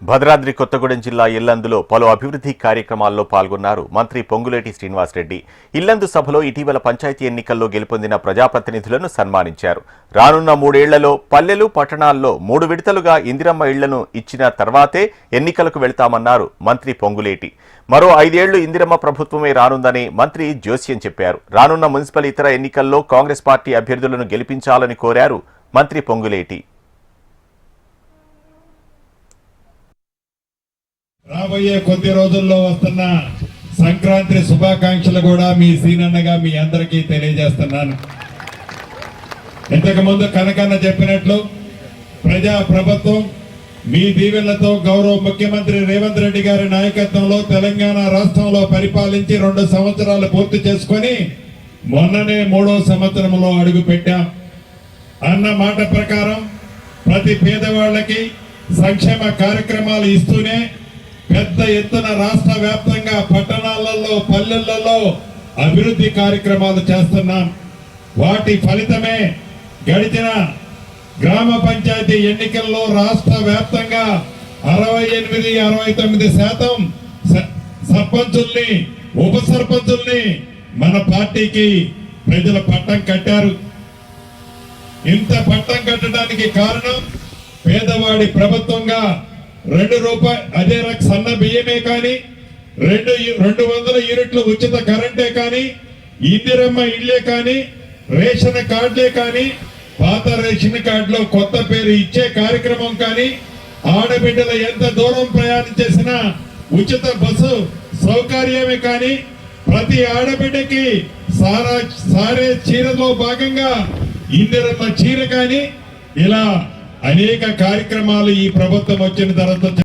భద్రాద్రి కొత్తగూడెం జిల్లా ఇల్లందులో పలు అభివృద్ధి కార్యక్రమాల్లో పాల్గొన్నారు మంత్రి పొంగులేటి శ్రీనివాసరెడ్డి. ఇల్లందు సభలో ఇటీవల పంచాయతీ ఎన్నికల్లో గెలుపొందిన ప్రజాప్రతినిధులను సన్మానించారు. రానున్న 3 ఏళ్లలో పల్లెలు పట్టణాల్లో 3 విడతలుగా ఇందిరమ్మ ఇళ్లను ఇచ్చిన తర్వాతే ఎన్నికలకు వెళ్తామన్నారు మంత్రి పొంగులేటి. మరో 5 ఏళ్లు ఇందిరమ్మ ప్రభుత్వమే రానుందని మంత్రి జోస్యం చెప్పారు. రానున్న మున్సిపల్ ఇతర ఎన్నికల్లో కాంగ్రెస్ పార్టీ అభ్యర్థులను గెలిపించాలని కోరారు మంత్రి పొంగులేటి. రాబోయే కొద్ది రోజుల్లో వస్తున్న సంక్రాంతి శుభాకాంక్షలు కూడా మీ సీనన్నగా మీ అందరికీ తెలియజేస్తున్నాను. ఇంతకు ముందు కనకన్న చెప్పినట్లు ప్రజా ప్రభుత్వం మీ దీవెనలతో గౌరవ ముఖ్యమంత్రి రేవంత్ రెడ్డి గారి నాయకత్వంలో తెలంగాణ రాష్ట్రంలో పరిపాలించి 2 సంవత్సరాలు పూర్తి చేసుకొని మొన్ననే 3వ సంవత్సరంలో అడుగు పెట్టాం. అన్న మాట ప్రకారం ప్రతి పేదవాళ్లకి సంక్షేమ కార్యక్రమాలు ఇస్తూనే పెద్ద ఎత్తున రాష్ట్ర వ్యాప్తంగా పట్టణాలలో పల్లెలలో అభివృద్ధి కార్యక్రమాలు చేస్తున్నాం. వాటి ఫలితమే గడిచిన గ్రామ పంచాయతీ ఎన్నికల్లో రాష్ట్ర వ్యాప్తంగా 68-69% సర్పంచుల్ని ఉప సర్పంచుల్ని మన పార్టీకి ప్రజల పట్టం కట్టారు. ఇంత పట్టం కట్టడానికి కారణం పేదవాడి ప్రభుత్వంగా 2 రూపాయలు అదే సన్న బియ్యమే కానీ 200 యూనిట్లు ఉచిత కరెంటే కానీ ఇందిరమ్మ ఇళ్లే కానీ రేషన్ కార్డులే కానీ పాత రేషన్ కార్డులో కొత్త పేరు ఇచ్చే కార్యక్రమం కానీ ఆడబిడ్డలు ఎంత దూరం ప్రయాణం చేసినా ఉచిత బస్సు సౌకర్యమే కానీ ప్రతి ఆడబిడ్డకి సారే చీరలో భాగంగా ఇందిరమ్మ చీర కానీ ఇలా అనేక కార్యక్రమాలు ఈ ప్రభుత్వం వచ్చిన తర్వాత